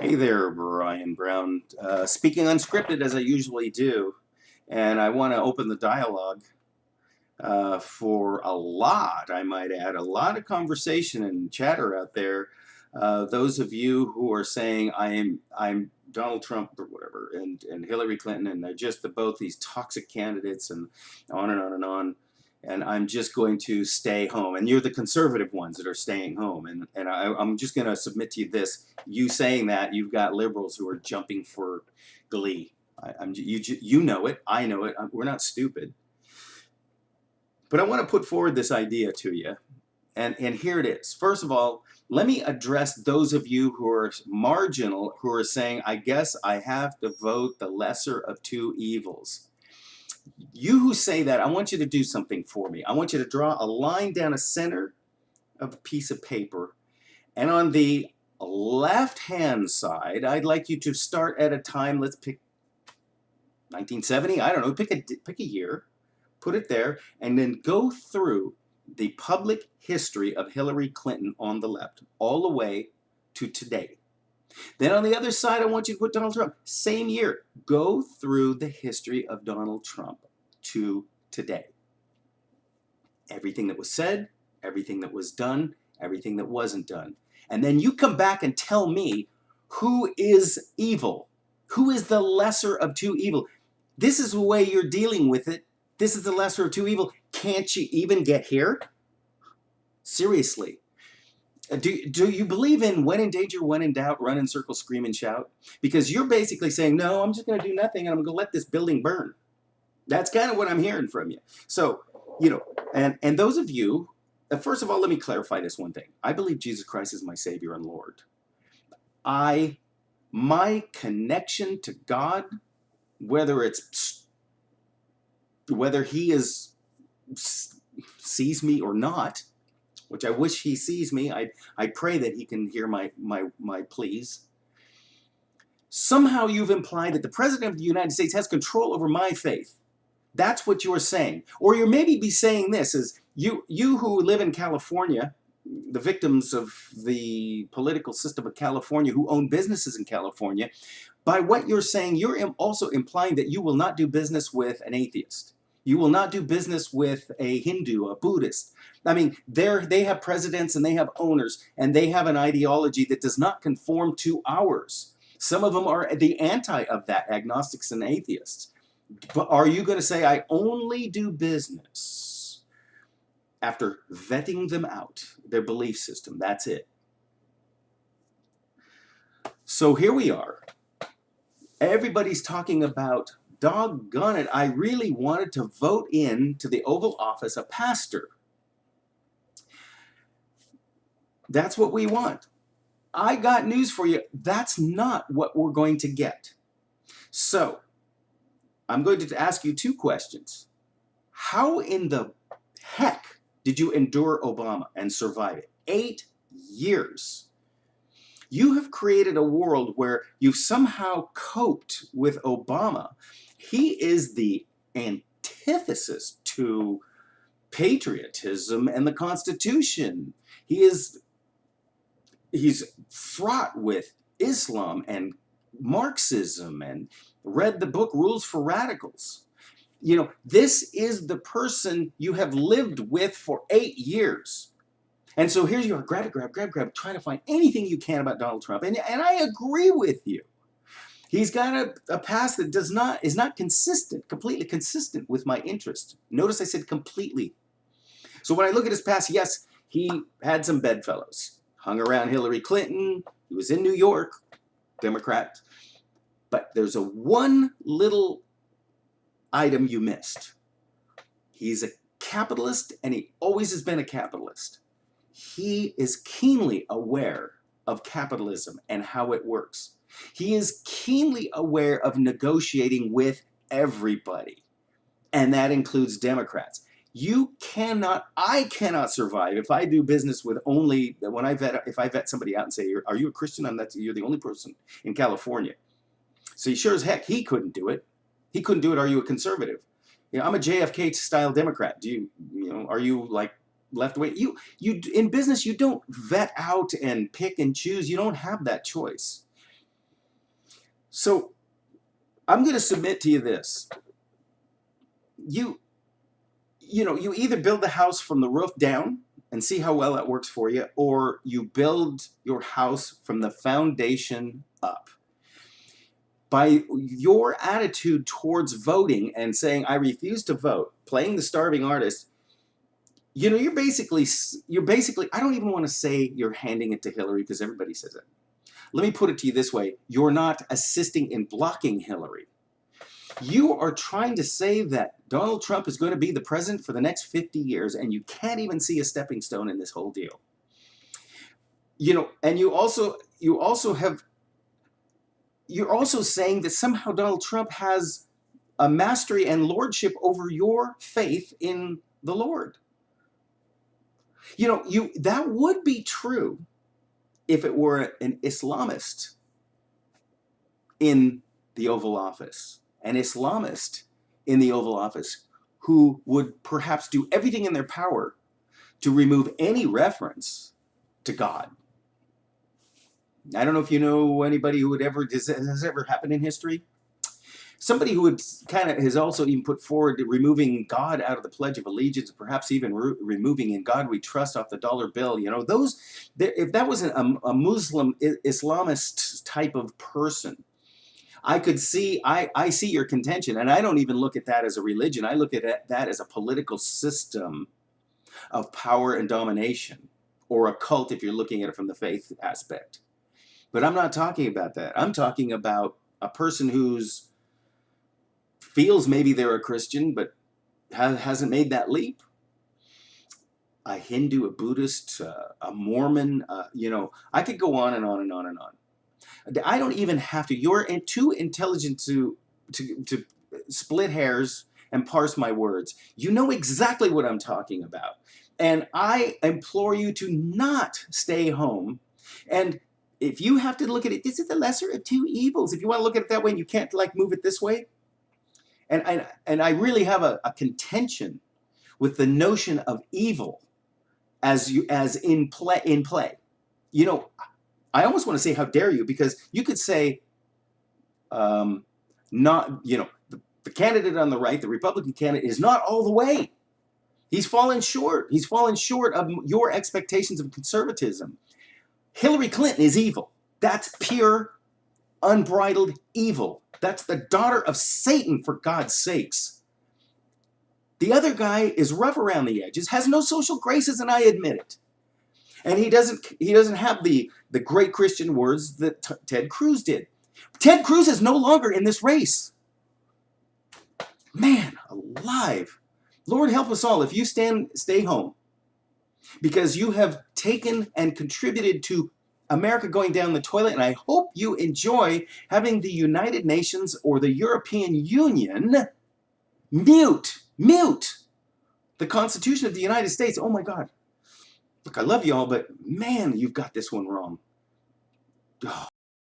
Hey there, Brian Brown. Speaking unscripted as I usually do, and I want to open the dialogue for a lot, I might add, a lot of conversation and chatter out there. Those of you who are saying I'm Donald Trump or whatever, and Hillary Clinton, and they're just both these toxic candidates, and on and on and on. And I'm just going to stay home. And you're the conservative ones that are staying home. I'm just going to submit to you this. You saying that, you've got liberals who are jumping for glee. You know it. I know it. We're not stupid. But I want to put forward this idea to you. And here it is. First of all, let me address those of you who are marginal, who are saying, I guess I have to vote the lesser of two evils. You who say that, I want you to do something for me. I want you to draw a line down a center of a piece of paper, and on the left-hand side, I'd like you to start at a time, let's pick 1970, I don't know, pick a year, put it there, and then go through the public history of Hillary Clinton on the left, all the way to today. Then on the other side, I want you to put Donald Trump. Same year. Go through the history of Donald Trump to today. Everything that was said, everything that was done, everything that wasn't done. And then you come back and tell me who is evil. Who is the lesser of two evil? This is the way you're dealing with it. This is the lesser of two evil. Can't you even get here? Seriously. Do you believe in when in danger, when in doubt, run in circles, scream and shout? Because you're basically saying, no, I'm just going to do nothing and I'm going to let this building burn. That's kind of what I'm hearing from you. So, and those of you, first of all, let me clarify this one thing. I believe Jesus Christ is my Savior and Lord. My connection to God, whether he sees me or not, which I wish he sees me. I pray that he can hear my pleas. Somehow you've implied that the President of the United States has control over my faith. That's what you're saying. Or you maybe be saying this is, you who live in California, the victims of the political system of California, who own businesses in California, by what you're saying, you're also implying that you will not do business with an atheist. You will not do business with a Hindu, a Buddhist. I mean, they have presidents and they have owners and they have an ideology that does not conform to ours. Some of them are the anti of that, agnostics and atheists. But are you going to say, I only do business after vetting them out, their belief system? That's it. So here we are. Everybody's talking about, doggone it, I really wanted to vote in to the Oval Office a pastor. That's what we want. I got news for you. That's not what we're going to get. So, I'm going to ask you two questions. How in the heck did you endure Obama and survive it? 8 years. You have created a world where you've somehow coped with Obama. He is the antithesis to patriotism and the Constitution. He's fraught with Islam and Marxism and read the book Rules for Radicals. This is the person you have lived with for 8 years. And so here you are, grab, trying to find anything you can about Donald Trump. And I agree with you. He's got a past that is not completely consistent with my interest. Notice I said completely. So when I look at his past, yes, he had some bedfellows. Hung around Hillary Clinton. He was in New York, Democrat. But there's one little item you missed. He's a capitalist, and he always has been a capitalist. He is keenly aware of capitalism and how it works. He is keenly aware of negotiating with everybody, and that includes Democrats. I cannot survive if I do business with only, if I vet somebody out and say, are you a Christian? You're the only person in California. So sure as heck, he couldn't do it. He couldn't do it. Are you a conservative? I'm a JFK style Democrat. Are you like left wing? You in business, you don't vet out and pick and choose. You don't have that choice. So I'm going to submit to you this. You either build the house from the roof down and see how well that works for you, or you build your house from the foundation up. By your attitude towards voting and saying, I refuse to vote, playing the starving artist, you're basically, I don't even want to say you're handing it to Hillary because everybody says it. Let me put it to you this way. You're not assisting in blocking Hillary. You are trying to say that Donald Trump is going to be the president for the next 50 years, and you can't even see a stepping stone in this whole deal. And you're also saying that somehow Donald Trump has a mastery and lordship over your faith in the Lord. That would be true if it were an Islamist in the Oval Office. An Islamist in the Oval Office who would perhaps do everything in their power to remove any reference to God. I don't know if you know anybody who has ever happened in history. Somebody who has also even put forward removing God out of the Pledge of Allegiance, perhaps even removing "In God We Trust" off the dollar bill. If that was a Muslim Islamist type of person, I see your contention, and I don't even look at that as a religion. I look at that as a political system of power and domination, or a cult if you're looking at it from the faith aspect. But I'm not talking about that. I'm talking about a person who's feels maybe they're a Christian, but hasn't made that leap. A Hindu, a Buddhist, a Mormon, I could go on and on and on and on. I don't even have to. You're too intelligent to split hairs and parse my words. You know exactly what I'm talking about. And I implore you to not stay home. And if you have to look at it, this is the lesser of two evils. If you want to look at it that way and you can't move it this way. And I really have a contention with the notion of evil as in play. I almost want to say, how dare you, because you could say, the candidate on the right, the Republican candidate, is not all the way. He's fallen short. He's fallen short of your expectations of conservatism. Hillary Clinton is evil. That's pure, unbridled evil. That's the daughter of Satan, for God's sakes. The other guy is rough around the edges, has no social graces, and I admit it. And he doesn't have the great Christian words that Ted Cruz did. Ted Cruz is no longer in this race. Man alive. Lord help us all if you stay home, because you have taken and contributed to America going down the toilet, and I hope you enjoy having the United Nations or the European Union mute the Constitution of the United States. Oh my God. Look, I love you all, but man, you've got this one wrong. Oh.